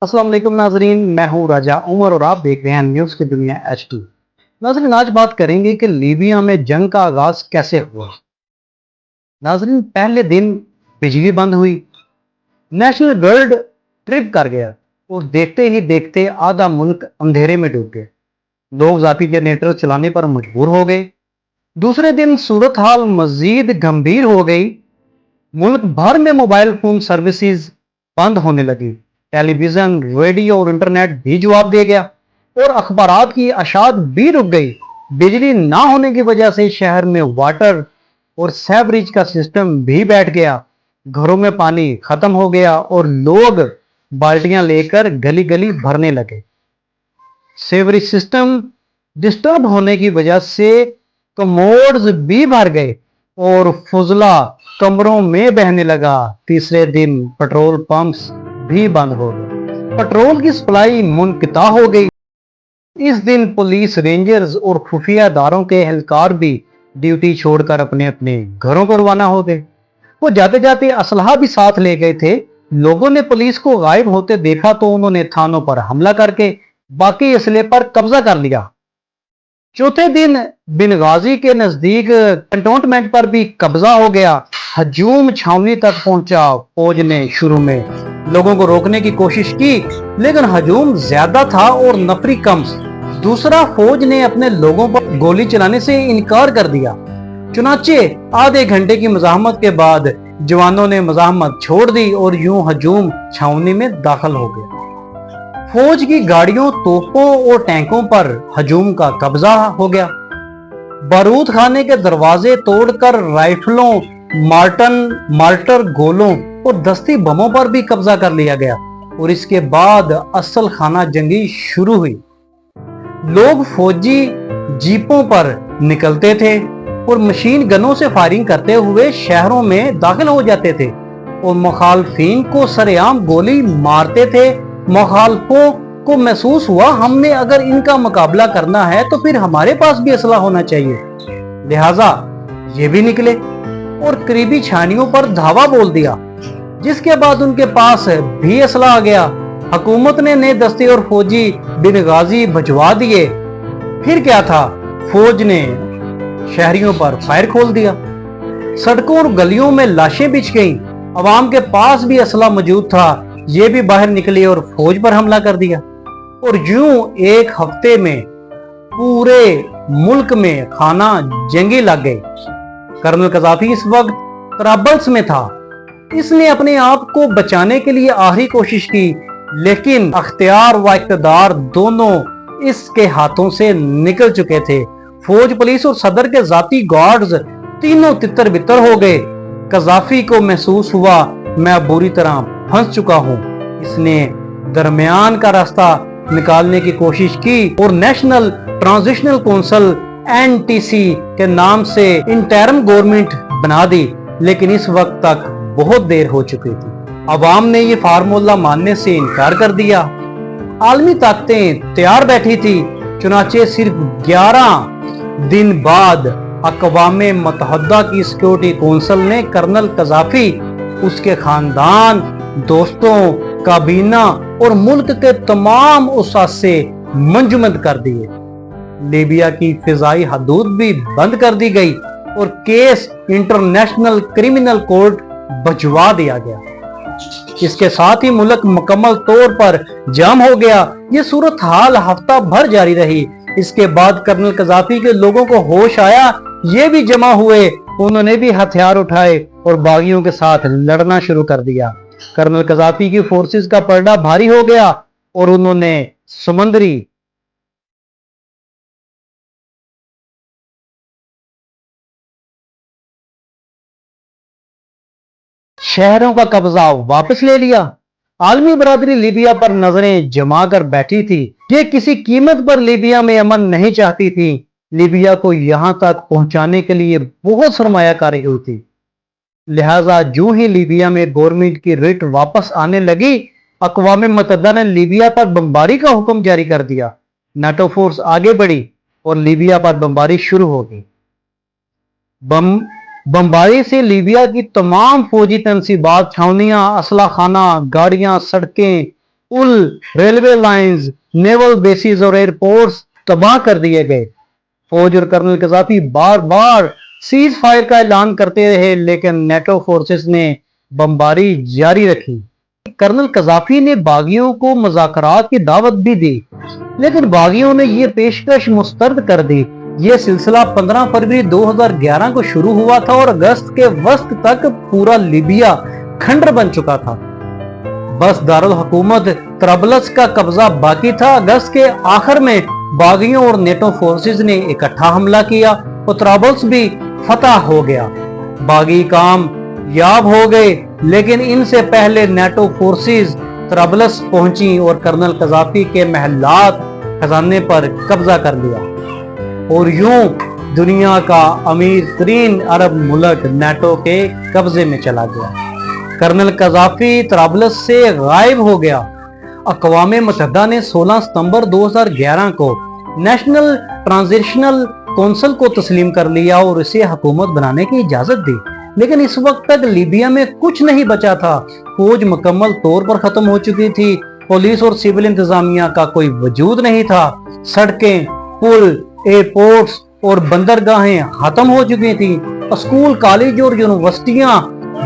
अस्सलाम वालेकुम नाजरीन, मैं हूँ राजा उमर और आप देख रहे हैं न्यूज़ की दुनिया HD। नाजरीन, आज बात करेंगे कि लीबिया में जंग का आगाज कैसे हुआ। नाजरीन, पहले दिन बिजली बंद हुई, नेशनल गार्ड ट्रिप कर गया और देखते ही देखते आधा मुल्क अंधेरे में डूब गए। लोग जाती जनरेटर चलाने पर मजबूर हो गए। दूसरे दिन सूरत हाल मजीद गंभीर हो गई। मुल्क भर में मोबाइल फोन सर्विसेज बंद होने लगी। टेलीविजन, रेडियो और इंटरनेट भी जवाब दे गया और अखबारात की अशात भी रुक गई। बिजली ना होने की वजह से शहर में वाटर और सेवरेज का सिस्टम भी बैठ गया। घरों में पानी खत्म हो गया और लोग बाल्टियां लेकर गली गली भरने लगे। सेवरेज सिस्टम डिस्टर्ब होने की वजह से कमोड्स भी भर गए और फुजला कमरों में बहने लगा। तीसरे दिन पेट्रोल पंप्स भी बंद हो गए, पेट्रोल की सप्लाई मुनक़िता हो गई। इस दिन पुलिस, रेंजर्स और खुफिया इदारों के एहलकार भी ड्यूटी छोड़कर अपने अपने घरों को रवाना हो गए। वो जाते जाते असलहा भी साथ ले गए थे। लोगों ने पुलिस को गायब होते देखा तो उन्होंने थानों पर हमला करके बाकी असले पर कब्जा कर लिया। चौथे दिन बिनगाजी के नजदीक कंटोनमेंट पर भी कब्जा हो गया। हजूम छावनी तक पहुंचा। फौज ने शुरू में लोगों को रोकने की कोशिश की, लेकिन हजूम ज्यादा था और नफरी कम। दूसरा, फौज ने अपने लोगों पर गोली चलाने से इनकार कर दिया। चुनाचे आधे घंटे की मजाहमत के बाद जवानों ने मजाहमत छोड़ दी और यूं हजूम छावनी में दाखिल हो गया। फौज की गाड़ियों, तोपों और टैंकों पर हजूम का कब्जा हो गया। बारूद खाने के दरवाजे तोड़कर राइफलों, मार्टर गोलों और दस्ती बमों पर भी कब्जा कर लिया गया और इसके बाद असल खाना जंगी शुरू हुई। लोग फौजी जीपों पर निकलते थे और मशीन गनों से फायरिंग करते हुए शहरों में दाखिल हो जाते थे और मुखालफिन को सरेआम गोली मारते थे। मुखालफों को महसूस हुआ, हमने अगर इनका मुकाबला करना है तो फिर हमारे पास भी असला होना चाहिए। लिहाजा ये भी निकले और करीबी छानियों पर धावा बोल दिया, जिसके बाद उनके पास भी असला आ गया। हुकूमत ने नए दस्ते और फौजी बिनगाजी भिजवा दिए। फिर क्या था, फौज ने शहरियों पर फायर खोल दिया। सड़कों और गलियों में लाशें बिछ गईं। अवाम के पास भी असला मौजूद था, ये भी बाहर निकले और फौज पर हमला कर दिया। और यूं एक हफ्ते में पूरे मुल्क में खाना जंगी लग गई। कर्नल कजाफी इस वक्त ट्रबल्स में था। इसने अपने आप को बचाने के लिए आखिरी कोशिश की, लेकिन अख्तियार व इक़्तिदार दोनों इसके हाथों से निकल चुके थे। फौज, पुलिस और सदर के जाती गार्ड्स तीनों तितर बितर हो गए। कजाफी को महसूस हुआ, मैं बुरी तरह फंस चुका हूं। इसने दरमियान का रास्ता निकालने की कोशिश की और नेशनल ट्रांजिशनल काउंसिल NTC के नाम से इंटरिम गवर्नमेंट बना दी, लेकिन इस वक्त तक बहुत देर हो चुकी थी। अवाम ने ये फार्मूला मानने से इनकार कर दिया। आलमी ताकतें तैयार बैठी थी। चुनाचे सिर्फ 11 दिन बाद अक़वाम मुत्तहिदा की सिक्योरिटी काउंसिल ने कर्नल कजाफी, उसके खानदान, दोस्तों, काबीना और मुल्क के तमाम उसासे मंजमद कर दिए। लीबिया की फिजाई हदूद भी बंद कर दी गई और केस इंटरनेशनल क्रिमिनल कोर्ट भिजवा दिया गया। इसके साथ ही मुल्क मुकम्मल तौर पर जाम हो गया। ये सूरत हाल हफ्ता भर जारी रही। इसके बाद कर्नल कजाफी के लोगों को होश आया, ये भी जमा हुए। उन्होंने भी हथियार उठाए और बागियों के साथ लड़ना शुरू कर दिया। कर्नल कजाफी की फोर्सेस का पलड़ा भारी हो गया और उन्होंने समुद्री शहरों का कब्जा वापस ले लिया। आलमी बरादरी लीबिया पर नजरें जमा कर बैठी थी। ये किसी कीमत पर लीबिया में अमन नहीं चाहती थी। लीबिया को यहां तक पहुंचाने के लिए बहुत सरमायाकारी हुई थी। लिहाजा जो ही लीबिया में गवर्नमेंट की रिट वापस आने लगी, अक़वाम मुत्तहिदा ने लीबिया पर बमबारी का हुक्म जारी कर दिया। नाटो फोर्स आगे बढ़ी और लीबिया पर बमबारी शुरू हो गई। बमबारी से लीबिया की तमाम फौजी तनसीबात, छावनियां, असला खाना, गाड़ियां, सड़कें पुल, रेलवे लाइंस, नेवल बेसिस और एयरपोर्ट्स तबाह कर दिए गए। फौज और कर्नल कजाफी बार बार सीज फायर का ऐलान करते रहे, लेकिन नेटो फोर्सेस ने बमबारी जारी रखी। कर्नल कजाफी ने बागियों को मुज़ाकरात की दावत भी दी, लेकिन बागियों ने यह पेशकश मुस्तरद कर दी। यह सिलसिला 15 फरवरी 2011 को शुरू हुआ था और अगस्त के वस्त तक पूरा लीबिया खंडर बन चुका था। बस दारुल हुकूमत तरबलस का कब्जा बाकी था। अगस्त के आखिर में बागियों और नेटो फोर्सेस ने इकट्ठा हमला किया और तरबलस भी फतह हो गया। बागी काम याब हो गए, लेकिन इनसे पहले नेटो फोर्सेस तरबलस पहुंची और कर्नल कजाफी के महलात खजाने पर कब्जा कर लिया और यूं दुनिया का अमीर तरीन अरब मुल्क नेटो के कब्जे में चला गया। कर्नल कजाफी तरबलस से गायब हो गया। अक़वाम मुत्तहिदा ने 16 सितंबर 2011 को नेशनल ट्रांजिशनल काउंसिल को तस्लीम कर लिया और इसे हुकूमत बनाने की इजाजत दी, लेकिन इस वक्त तक लीबिया में कुछ नहीं बचा था। फौज मुकम्मल तौर पर खत्म हो चुकी थी। पुलिस और सिविल इंतजामिया का कोई वजूद नहीं था। सड़कें, पुल, एयरपोर्ट्स और बंदरगाहें खत्म हो चुकी थी। स्कूल, कॉलेज और यूनिवर्सिटियां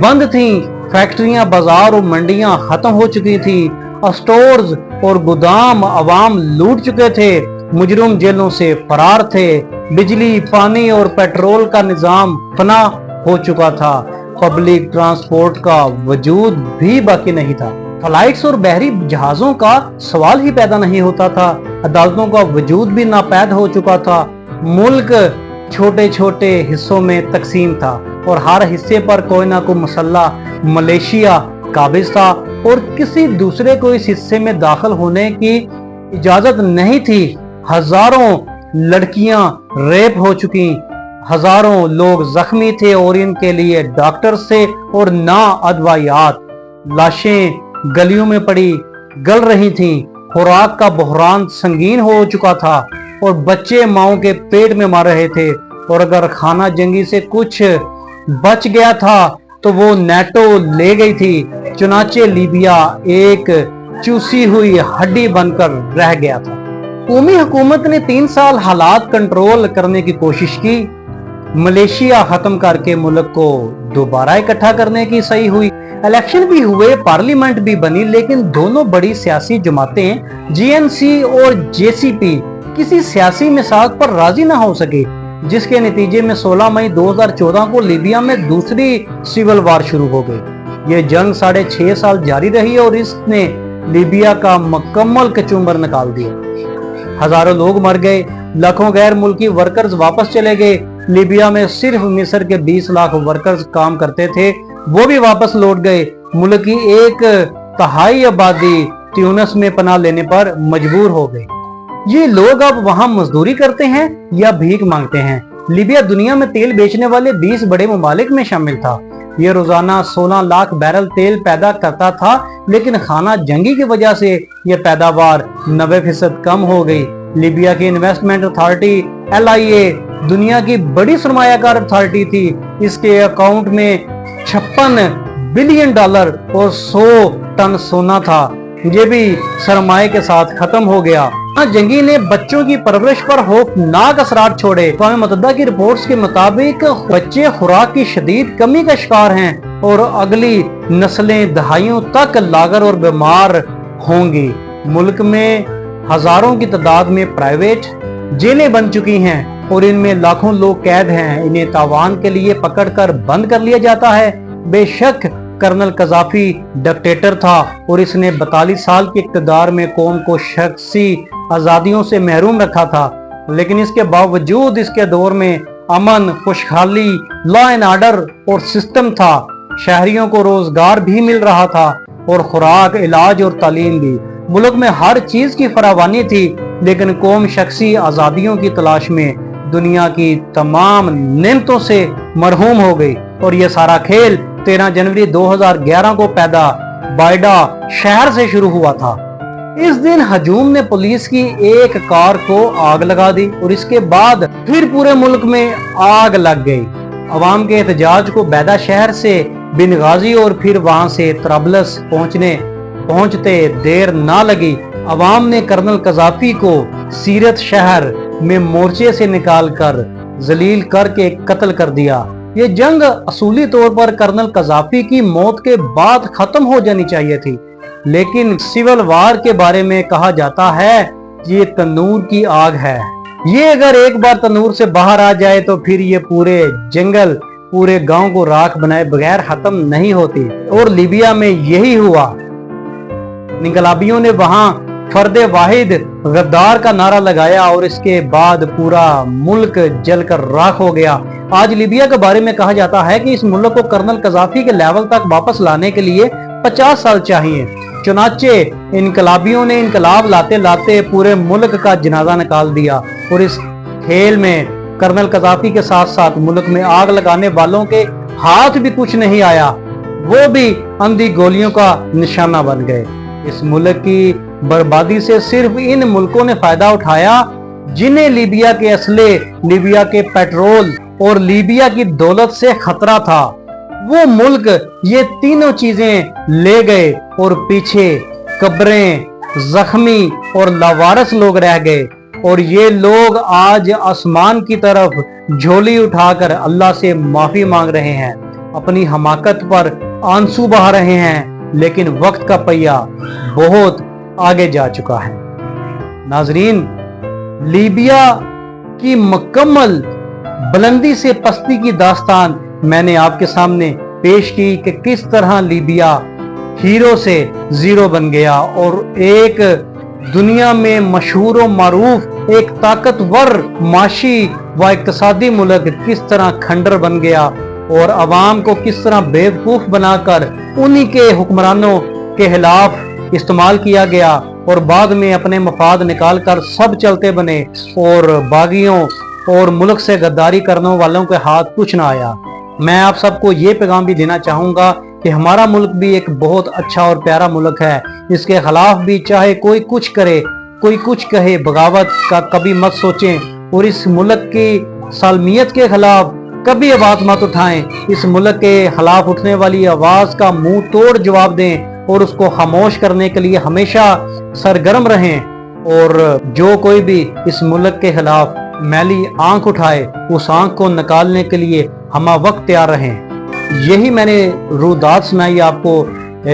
बंद थीं। फैक्ट्रियां, बाजार और मंडियां खत्म हो चुकी थी। स्टोर्स और गोदाम अवाम लूट चुके थे। मुजरिम जेलों से फरार थे। बिजली, पानी और पेट्रोल का निजाम फना हो चुका था। पब्लिक ट्रांसपोर्ट का वजूद भी बाकी नहीं था। फ्लाइट्स और बहरी जहाजों का सवाल ही पैदा नहीं होता था। अदालतों का वजूद भी नापैद हो चुका था। मुल्क छोटे छोटे हिस्सों में तकसीम था और हर हिस्से पर कोई ना कोई मुसल्लह मलेशिया काबिज था और किसी दूसरे को इस हिस्से में दाखिल होने की इजाजत नहीं थी। हजारों लड़कियां रेप हो चुकी, हजारों लोग जख्मी थे और इनके लिए डॉक्टर से और ना अदवायात। लाशें गलियों में पड़ी गल रही थीं। खुराक का बहरान संगीन हो चुका था और बच्चे माओं के पेट में मर रहे थे और अगर खाना जंगी से कुछ बच गया था तो वो नेटो ले गई थी। चुनाचे लीबिया एक चूसी हुई हड्डी बनकर रह गया था। कौमी हुकूमत ने 3 साल हालात कंट्रोल करने की कोशिश की। मलेशिया खत्म करके मुल्क को दोबारा इकट्ठा करने की सही हुई। इलेक्शन भी हुए, पार्लियामेंट भी बनी, लेकिन दोनों बड़ी सियासी जमातें जीएनसी और जेसीपी किसी सियासी मिसाक पर राजी ना हो सके, जिसके नतीजे में 16 मई 2014 को लीबिया में दूसरी सिविल वार शुरू हो गई। यह जंग 6.5 साल जारी रही और इसने लीबिया का मुकम्मल कचूमर निकाल दिया। हजारों लोग मर गए, लाखों गैर मुल्की वर्कर्स वापस चले गए। लीबिया में सिर्फ मिस्र के 20 लाख वर्कर्स काम करते थे, वो भी वापस लौट गए। मुल्क की 1/3 आबादी ट्यूनिस में पनाह लेने पर मजबूर हो गई। ये लोग अब वहां मजदूरी करते हैं या भीख मांगते हैं। लीबिया दुनिया में तेल बेचने वाले 20 बड़े ममालिक में शामिल था। यह रोजाना 16 लाख बैरल तेल पैदा करता था, लेकिन खाना जंगी की वजह से यह पैदावार 90% कम हो गई। लीबिया की इन्वेस्टमेंट अथॉरिटी LIA दुनिया की बड़ी सरमायाकार अथॉरिटी थी। इसके अकाउंट में $56 बिलियन और 100 टन सोना था। ये भी सरमाए के साथ खत्म हो गया। जंगी ने बच्चों की परवरिश पर खौफनाक असरात छोड़े। अक़वाम मुत्तहिदा की रिपोर्ट्स के मुताबिक बच्चे खुराक की शदीद कमी का शिकार हैं और अगली नस्लें दहाइयों तक लागर और बीमार होंगी। मुल्क में हजारों की तादाद में प्राइवेट जेलें बन चुकी हैं और इनमें लाखों लोग कैद हैं। इन्हें तावान के लिए पकड़कर बंद कर लिया जाता है। बेशक कर्नल कजाफी डिक्टेटर था और इसने 42 साल के इक़्तिदार में कौम को शख्सी आज़ादियों से महरूम रखा था, लेकिन इसके बावजूद इसके दौर में अमन, खुशहाली, लॉ एंड आर्डर और सिस्टम था। शहरियों को रोजगार भी मिल रहा था और खुराक, इलाज और तालीम भी। मुल्क में हर चीज की फरावानी थी, लेकिन कौम शख्सी आज़ादियों की तलाश में दुनिया की तमाम नेमतों से मरहूम हो गई। और यह सारा खेल 13 जनवरी 2011 को पैदा बायडा शहर से शुरू हुआ था। इस दिन हजूम ने पुलिस की एक कार को आग लगा दी और इसके बाद फिर पूरे मुल्क में आग लग गई। अवाम के एहतजाज को बैदा शहर से बिनगाजी और फिर वहां से तरबलस पहुंचने पहुंचते देर ना लगी, अवाम ने कर्नल कज़ाफी को सीरत शहर में मोर्चे से निकालकर जलील करके कत्ल कर दिया। ये जंग असूली तौर पर कर्नल कज़ाफी की मौत के बाद खत्म हो जानी चाहिए थी, लेकिन सिविल वार के बारे में कहा जाता है ये तनूर की आग है। ये अगर एक बार तनूर से बाहर आ जाए तो फिर ये पूरे जंगल, पूरे गांव को राख बनाए बगैर खत्म नहीं होती। और लीबिया में यही हुआ। इनकलाबियों ने वहां फर्दे वाहिद गद्दार का नारा लगाया और इसके बाद पूरा मुल्क जलकर राख हो गया। आज लीबिया के बारे में कहा जाता है कि इस मुल्क को कर्नल कज़ाफी के लेवल तक वापस लाने के लिए 50 साल चाहिए। चुनाचे इनकलाबियों ने इनकलाब लाते लाते पूरे मुल्क का जनाजा निकाल दिया और इस खेल में कर्नल कज़ाफी के साथ साथ मुल्क में आग लगाने वालों के हाथ भी कुछ नहीं आया, वो भी अंधी गोलियों का निशाना बन गए। इस मुल्क की बर्बादी से सिर्फ इन मुल्कों ने फायदा उठाया जिन्हें लीबिया के असले, लीबिया के पेट्रोल और लीबिया की दौलत से खतरा था। वो मुल्क ये तीनों चीजें ले गए और पीछे कब्रें, जख्मी और लावारिस लोग रह गए। और ये लोग आज आसमान की तरफ झोली उठाकर अल्लाह से माफी मांग रहे हैं, अपनी हमाकत पर आंसू बहा रहे हैं, लेकिन वक्त का पहिया बहुत आगे जा चुका है। नाजरीन, लीबिया की मुकम्मल बुलंदी से पस्ती की दास्तान मैंने आपके सामने पेश की कि किस तरह लीबिया हीरो से जीरो बन गया और एक दुनिया में मशहूर व मारूफ एक ताकतवर माशी व इक्तिसादी मुल्क किस तरह खंडर बन गया और अवाम को किस तरह बेवकूफ बनाकर उन्हीं के हुक्मरानों के खिलाफ इस्तेमाल किया गया और बाद में अपने मफाद निकाल कर सब चलते बने और बागियों और मुल्क से गद्दारी करने वालों के हाथ कुछ ना आया। मैं आप सबको ये पैगाम भी देना चाहूंगा कि हमारा मुल्क भी एक बहुत अच्छा और प्यारा मुल्क है। इसके खिलाफ भी चाहे कोई कुछ करे, कोई कुछ कहे, बगावत का कभी मत सोचें और इस मुल्क की सालमियत के खिलाफ कभी आवाज मत उठाएं। इस मुल्क के खिलाफ उठने वाली आवाज का मुंह तोड़ जवाब दें और उसको खामोश करने के लिए हमेशा सरगर्म रहें। और जो कोई भी इस मुल्क के खिलाफ मैली आंख उठाए, उस आंख को निकालने के लिए हम वक्त तैयार रहें। यही मैंने रूदात सुनाई आपको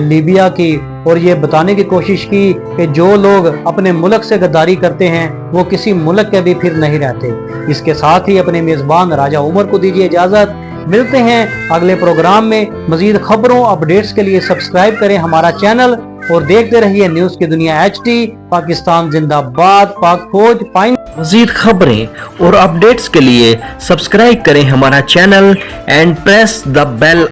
लीबिया की और ये बताने की कोशिश की कि जो लोग अपने मुल्क से गद्दारी करते हैं वो किसी मुल्क के भी फिर नहीं रहते। इसके साथ ही अपने मेजबान राजा उमर को दीजिए इजाजत। मिलते हैं अगले प्रोग्राम में। मजीद खबरों अपडेट्स के लिए सब्सक्राइब करें हमारा चैनल और देखते रहिए न्यूज की दुनिया HD। पाकिस्तान जिंदाबाद, पाक फौज पाइन। मजीद खबरें और अपडेट्स के लिए सब्सक्राइब करें हमारा channel and press the bell